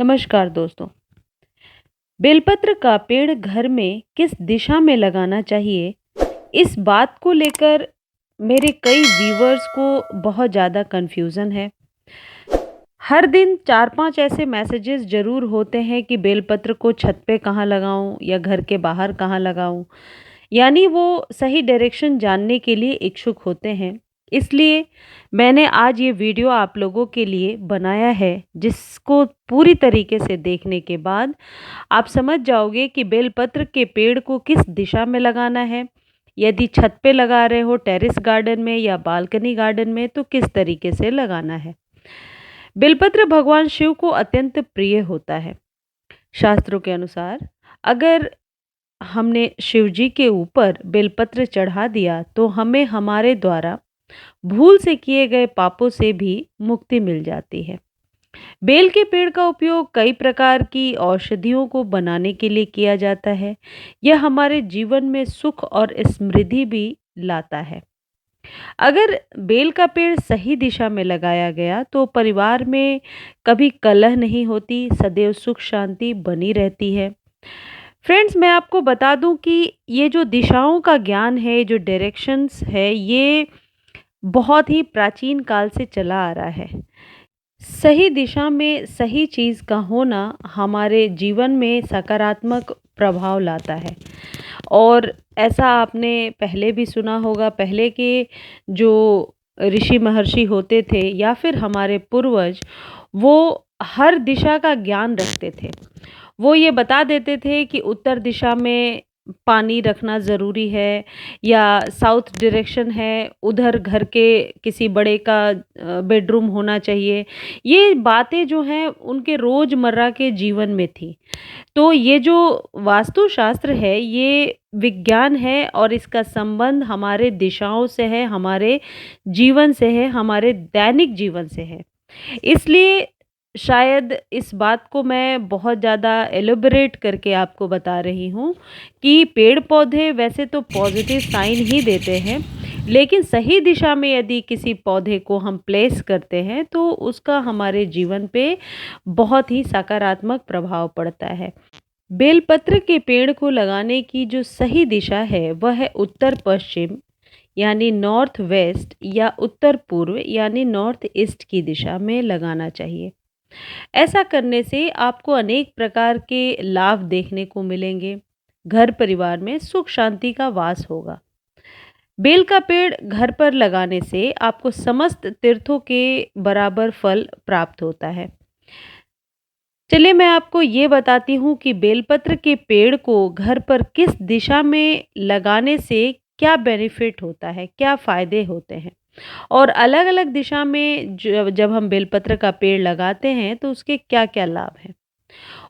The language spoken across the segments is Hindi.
नमस्कार दोस्तों। बेलपत्र का पेड़ घर में किस दिशा में लगाना चाहिए, इस बात को लेकर मेरे कई व्यूअर्स को बहुत ज़्यादा कन्फ्यूज़न है। हर दिन 4-5 ऐसे मैसेजेस ज़रूर होते हैं कि बेलपत्र को छत पे कहाँ लगाऊं या घर के बाहर कहाँ लगाऊं। यानी वो सही डायरेक्शन जानने के लिए इच्छुक होते हैं। इसलिए मैंने आज ये वीडियो आप लोगों के लिए बनाया है, जिसको पूरी तरीके से देखने के बाद आप समझ जाओगे कि बेलपत्र के पेड़ को किस दिशा में लगाना है। यदि छत पे लगा रहे हो, टेरेस गार्डन में या बालकनी गार्डन में, तो किस तरीके से लगाना है। बेलपत्र भगवान शिव को अत्यंत प्रिय होता है। शास्त्रों के अनुसार अगर हमने शिव जी के ऊपर बेलपत्र चढ़ा दिया तो हमें हमारे द्वारा भूल से किए गए पापों से भी मुक्ति मिल जाती है। बेल के पेड़ का उपयोग कई प्रकार की औषधियों को बनाने के लिए किया जाता है। यह हमारे जीवन में सुख और समृद्धि भी लाता है। अगर बेल का पेड़ सही दिशा में लगाया गया तो परिवार में कभी कलह नहीं होती, सदैव सुख शांति बनी रहती है। फ्रेंड्स, मैं आपको बता दूं कि ये जो दिशाओं का ज्ञान है, जो डायरेक्शंस है, ये बहुत ही प्राचीन काल से चला आ रहा है। सही दिशा में सही चीज़ का होना हमारे जीवन में सकारात्मक प्रभाव लाता है। और ऐसा आपने पहले भी सुना होगा, पहले के जो ऋषि महर्षि होते थे या फिर हमारे पूर्वज, वो हर दिशा का ज्ञान रखते थे। वो ये बता देते थे कि उत्तर दिशा में पानी रखना ज़रूरी है, या साउथ डायरेक्शन है, उधर घर के किसी बड़े का बेडरूम होना चाहिए। ये बातें जो हैं उनके रोज़मर्रा के जीवन में थी। तो ये जो वास्तुशास्त्र है, ये विज्ञान है और इसका संबंध हमारे दिशाओं से है, हमारे जीवन से है, हमारे दैनिक जीवन से है। इसलिए शायद इस बात को मैं बहुत ज़्यादा एलोबरेट करके आपको बता रही हूँ कि पेड़-पौधे वैसे तो पॉजिटिव साइन ही देते हैं, लेकिन सही दिशा में यदि किसी पौधे को हम प्लेस करते हैं तो उसका हमारे जीवन पे बहुत ही सकारात्मक प्रभाव पड़ता है। बेलपत्र के पेड़ को लगाने की जो सही दिशा है वह है उत्तर पश्चिम, यानी नॉर्थ वेस्ट, या उत्तर पूर्व यानी नॉर्थ ईस्ट की दिशा में लगाना चाहिए। ऐसा करने से आपको अनेक प्रकार के लाभ देखने को मिलेंगे। घर परिवार में सुख शांति का वास होगा। बेल का पेड़ घर पर लगाने से आपको समस्त तीर्थों के बराबर फल प्राप्त होता है। चलिए मैं आपको ये बताती हूँ कि बेलपत्र के पेड़ को घर पर किस दिशा में लगाने से क्या बेनिफिट होता है, क्या फ़ायदे होते हैं, और अलग-अलग दिशा में जब जब हम बेलपत्र का पेड़ लगाते हैं तो उसके क्या-क्या लाभ हैं।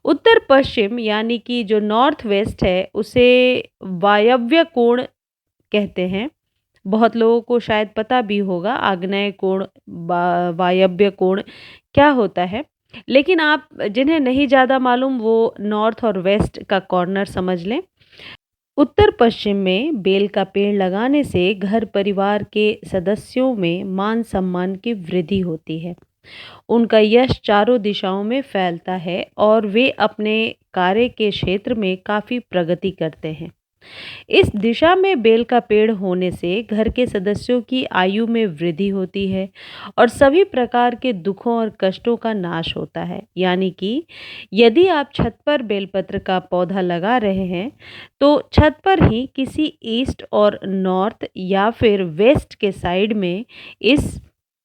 उत्तर पश्चिम यानी कि जो नॉर्थ वेस्ट है, उसे वायव्य कोण कहते हैं। बहुत लोगों को शायद पता भी होगा आग्नेय कोण, वायव्य कोण क्या होता है। लेकिन आप जिन्हें नहीं ज़्यादा मालूम वो नॉर्थ और वेस्ट का कॉर्नर समझ लें। उत्तर पश्चिम में बेल का पेड़ लगाने से घर परिवार के सदस्यों में मान सम्मान की वृद्धि होती है। उनका यश चारों दिशाओं में फैलता है और वे अपने कार्य के क्षेत्र में काफ़ी प्रगति करते हैं। इस दिशा में बेल का पेड़ होने से घर के सदस्यों की आयु में वृद्धि होती है और सभी प्रकार के दुखों और कष्टों का नाश होता है। यानी कि यदि आप छत पर बेलपत्र का पौधा लगा रहे हैं तो छत पर ही किसी ईस्ट और नॉर्थ या फिर वेस्ट के साइड में इस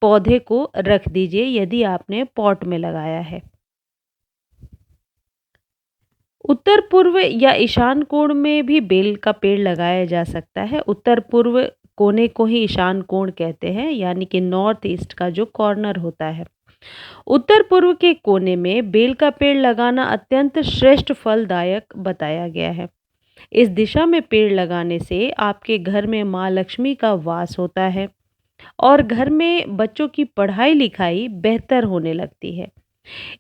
पौधे को रख दीजिए यदि आपने पॉट में लगाया है। उत्तर पूर्व या ईशान कोण में भी बेल का पेड़ लगाया जा सकता है। उत्तर पूर्व कोने को ही ईशान कोण कहते हैं, यानी कि नॉर्थ ईस्ट का जो कॉर्नर होता है। उत्तर पूर्व के कोने में बेल का पेड़ लगाना अत्यंत श्रेष्ठ फलदायक बताया गया है। इस दिशा में पेड़ लगाने से आपके घर में माँ लक्ष्मी का वास होता है और घर में बच्चों की पढ़ाई लिखाई बेहतर होने लगती है।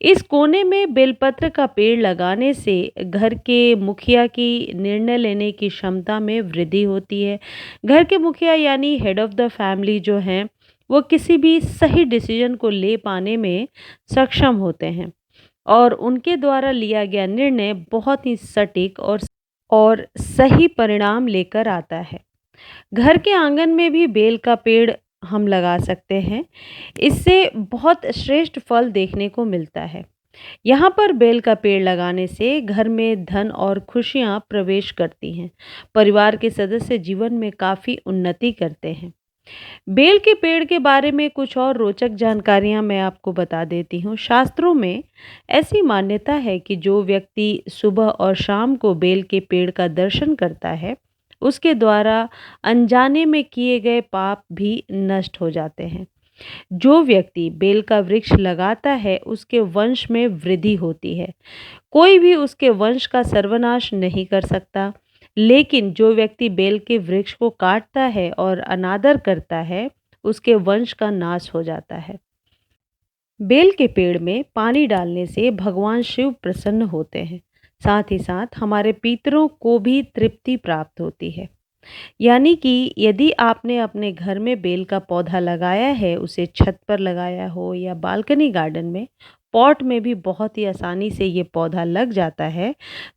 इस कोने में बेलपत्र का पेड़ लगाने से घर के मुखिया की निर्णय लेने की क्षमता में वृद्धि होती है। घर के मुखिया यानी हेड ऑफ द फैमिली जो हैं, वो किसी भी सही डिसीजन को ले पाने में सक्षम होते हैं। और उनके द्वारा लिया गया निर्णय बहुत ही सटीक और सही परिणाम लेकर आता है। घर के आंगन में भी बेल का पेड़ हम लगा सकते हैं। इससे बहुत श्रेष्ठ फल देखने को मिलता है। यहाँ पर बेल का पेड़ लगाने से घर में धन और खुशियाँ प्रवेश करती हैं। परिवार के सदस्य जीवन में काफ़ी उन्नति करते हैं। बेल के पेड़ के बारे में कुछ और रोचक जानकारियाँ मैं आपको बता देती हूँ। शास्त्रों में ऐसी मान्यता है कि जो व्यक्ति सुबह और शाम को बेल के पेड़ का दर्शन करता है, उसके द्वारा अनजाने में किए गए पाप भी नष्ट हो जाते हैं। जो व्यक्ति बेल का वृक्ष लगाता है, उसके वंश में वृद्धि होती है। कोई भी उसके वंश का सर्वनाश नहीं कर सकता। लेकिन जो व्यक्ति बेल के वृक्ष को काटता है और अनादर करता है, उसके वंश का नाश हो जाता है। बेल के पेड़ में पानी डालने से भगवान शिव प्रसन्न होते हैं। साथ ही साथ हमारे पितरों को भी तृप्ति प्राप्त होती है। यानी कि यदि आपने अपने घर में बेल का पौधा लगाया है, उसे छत पर लगाया हो या बालकनी गार्डन में, पॉट में भी बहुत ही आसानी से ये पौधा लग जाता है,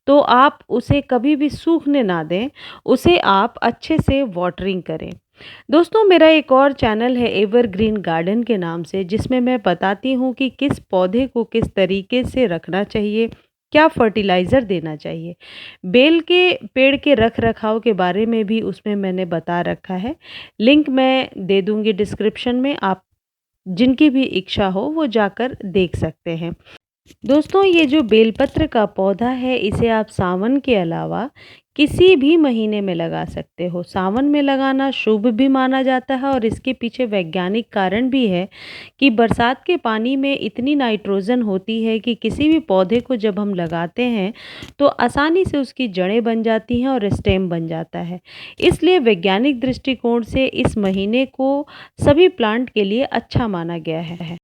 तो आप उसे कभी भी सूखने ना दें, उसे आप अच्छे से वाटरिंग करें। दोस्तों, मेरा एक और चैनल है एवरग्रीन गार्डन के नाम से, जिसमें मैं बताती हूँ कि किस पौधे को किस तरीके से रखना चाहिए, क्या फर्टिलाइज़र देना चाहिए। बेल के पेड़ के रख रखाव के बारे में भी उसमें मैंने बता रखा है। लिंक मैं दे दूँगी डिस्क्रिप्शन में, आप जिनकी भी इच्छा हो वो जाकर देख सकते हैं। दोस्तों, ये जो बेलपत्र का पौधा है, इसे आप सावन के अलावा किसी भी महीने में लगा सकते हो। सावन में लगाना शुभ भी माना जाता है और इसके पीछे वैज्ञानिक कारण भी है कि बरसात के पानी में इतनी नाइट्रोजन होती है कि किसी भी पौधे को जब हम लगाते हैं तो आसानी से उसकी जड़ें बन जाती हैं और स्टेम बन जाता है। इसलिए वैज्ञानिक दृष्टिकोण से इस महीने को सभी प्लांट के लिए अच्छा माना गया है।